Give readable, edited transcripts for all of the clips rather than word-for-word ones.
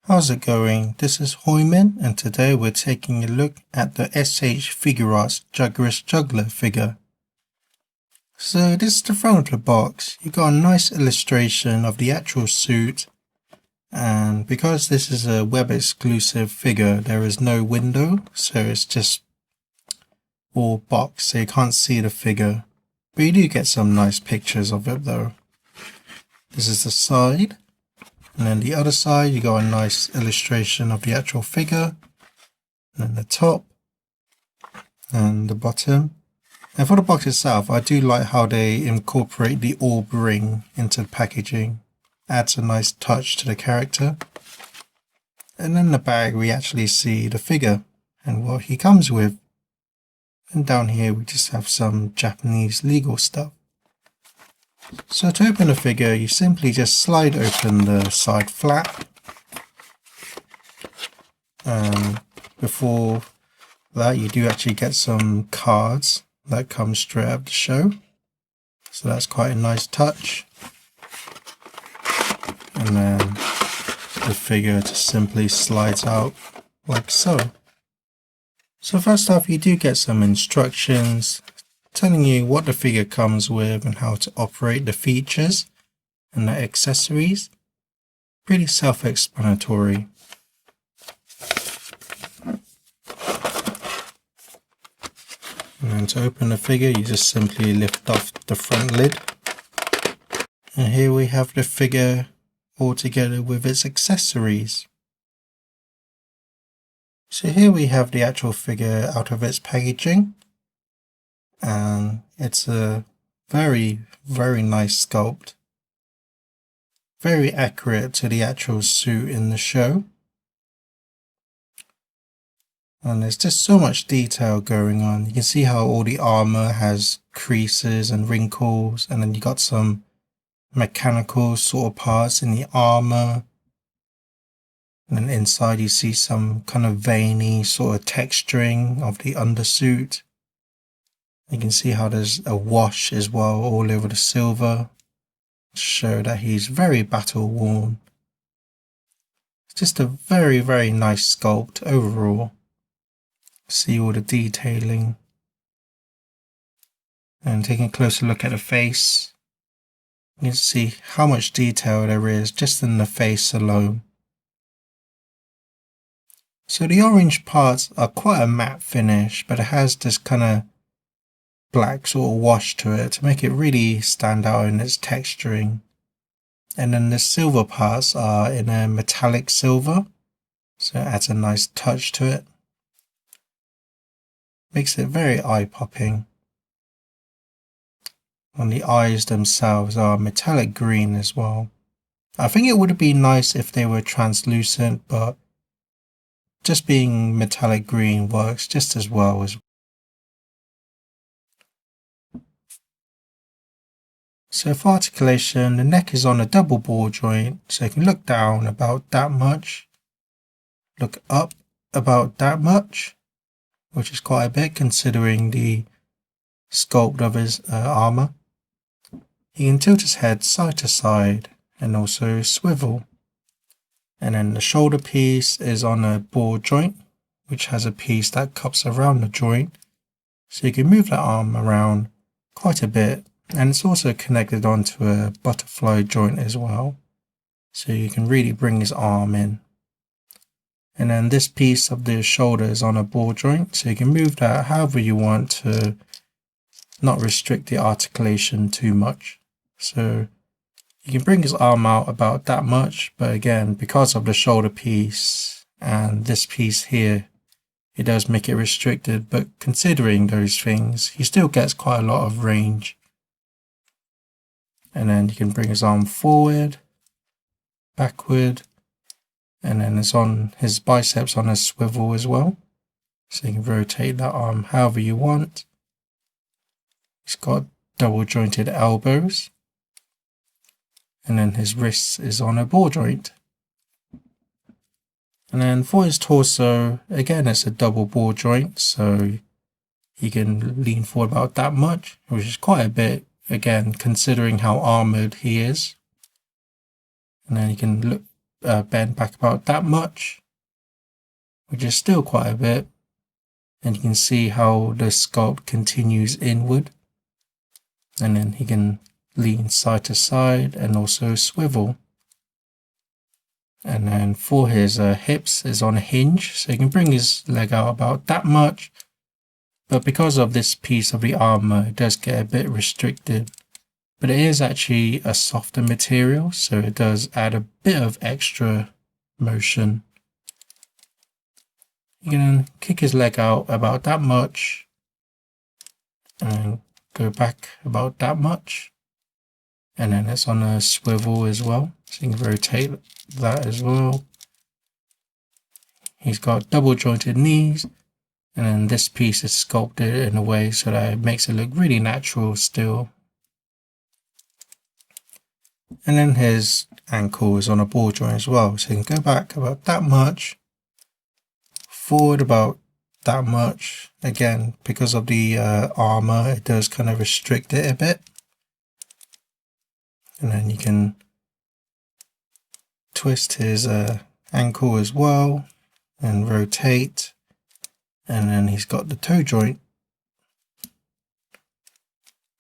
How's it going? This is Hoiman, and today we're taking a look at the S.H.Figuarts Ultraman Juggler figure. So this is the front of the box. You got a nice illustration of the actual suit, and because this is a web exclusive figure, there is no window, so it's just all box, so you can't see the figure. But you do get some nice pictures of it though. This is the side. And then the other side, you got a nice illustration of the actual figure. And then the top and the bottom. And for the box itself, I do like how they incorporate the orb ring into the packaging. Adds a nice touch to the character. And in the bag, we actually see the figure and what he comes with. And down here, we just have some Japanese legal stuff. So to open the figure, you simply just slide open the side flap. And before that, you do actually get some cards that come straight out of the show. So that's quite a nice touch. And then the figure just simply slides out like so. So first off, you do get some instructions telling you what the figure comes with and how to operate the features and the accessories. Pretty self-explanatory. And then to open the figure, you just simply lift off the front lid. And here we have the figure all together with its accessories. So here we have the actual figure out of its packaging. And it's a very nice sculpt. Very accurate to the actual suit in the show. And there's just so much detail going on. You can see how all the armor has creases and wrinkles, and then you got some mechanical sort of parts in the armor. And then inside you see some kind of veiny sort of texturing of the undersuit. You can see how there's a wash as well all over the silver to show that he's very battle worn. It's just a very nice sculpt overall. See all the detailing. And taking a closer look at the face, you can see how much detail there is just in the face alone. So the orange parts are quite a matte finish, but it has this kind of black sort of wash to it to make it really stand out in its texturing. And then the silver parts are in a metallic silver, so it adds a nice touch to it. Makes it very eye-popping. And the eyes themselves are metallic green as well. I think it would have been nice if they were translucent, but just being metallic green works just as well as. So for articulation, the neck is on a double ball joint, so you can look down about that much, look up about that much, which is quite a bit considering the sculpt of his armor. He can tilt his head side to side and also swivel. And then the shoulder piece is on a ball joint, which has a piece that cups around the joint, so you can move that arm around quite a bit. And it's also connected onto a butterfly joint as well, so you can really bring his arm in. And then this piece of the shoulder is on a ball joint, so you can move that however you want to not restrict the articulation too much. So you can bring his arm out about that much, but again, because of the shoulder piece and this piece here, it does make it restricted, but considering those things, he still gets quite a lot of range. And then you can bring his arm forward, backward, and then it's on his biceps on a swivel as well. So you can rotate that arm however you want. He's got double jointed elbows. And then his wrist is on a ball joint. And then for his torso, again it's a double ball joint, so he can lean forward about that much, which is quite a bit. Again, considering how armored he is. And then you can look bend back about that much, which is still quite a bit. And you can see how the sculpt continues inward. And then he can lean side to side and also swivel. And then for his hips is on a hinge, so he can bring his leg out about that much. But because of this piece of the armor, it does get a bit restricted. But it is actually a softer material, so it does add a bit of extra motion. You can kick his leg out about that much and go back about that much. And then it's on a swivel as well, so you can rotate that as well. He's got double jointed knees, and then this piece is sculpted in a way so that it makes it look really natural still. And then his ankle is on a ball joint as well, so you can go back about that much, forward about that much. Again, because of the armor, it does kind of restrict it a bit. And then you can twist his ankle as well and rotate. And then he's got the toe joint.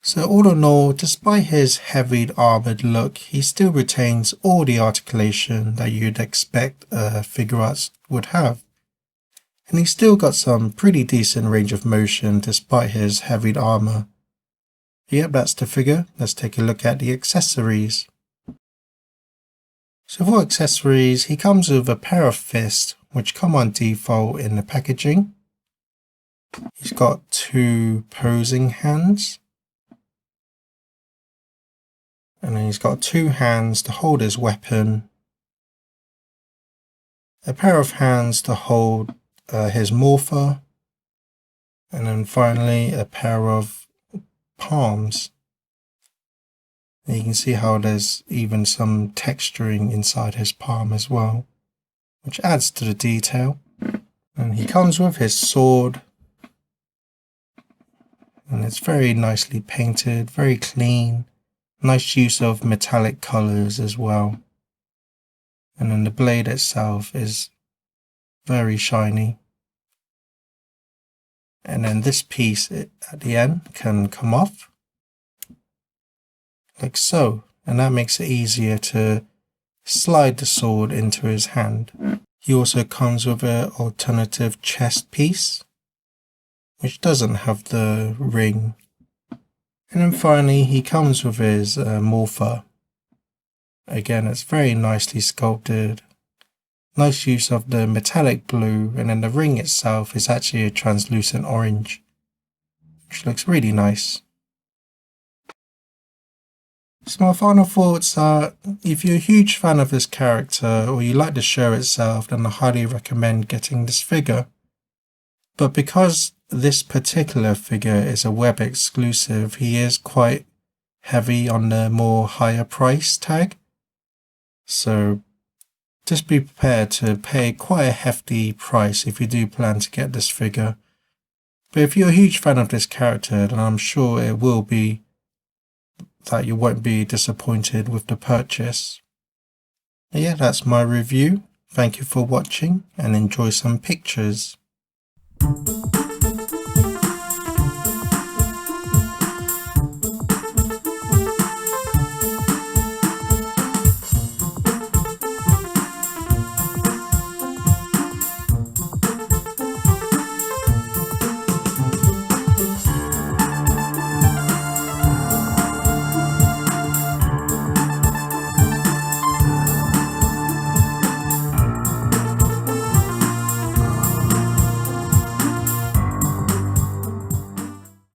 So all in all, despite his heavy armored look, he still retains all the articulation that you'd expect Figuarts would have. And he's still got some pretty decent range of motion despite his heavy armor. Yep, that's the figure. Let's take a look at the accessories. So for accessories, he comes with a pair of fists, which come on default in the packaging. He's got 2 posing hands. And then he's got 2 hands to hold his weapon. A pair of hands to hold his morpher. And then finally a pair of palms. And you can see how there's even some texturing inside his palm as well, which adds to the detail. And he comes with his sword. And it's very nicely painted, very clean. Nice use of metallic colors as well. And then the blade itself is very shiny. And then this piece at the end can come off like so. And that makes it easier to slide the sword into his hand. He also comes with an alternative chest piece, which doesn't have the ring. And then finally, he comes with his morpher. Again, it's very nicely sculpted. Nice use of the metallic blue, and then the ring itself is actually a translucent orange, which looks really nice. So my final thoughts are, if you're a huge fan of this character or you like the show itself, then I highly recommend getting this figure. But because this particular figure is a web exclusive, he is quite heavy on the more higher price tag. So just be prepared to pay quite a hefty price if you do plan to get this figure. But if you're a huge fan of this character, then I'm sure it will be that you won't be disappointed with the purchase. But yeah, that's my review. Thank you for watching and enjoy some pictures.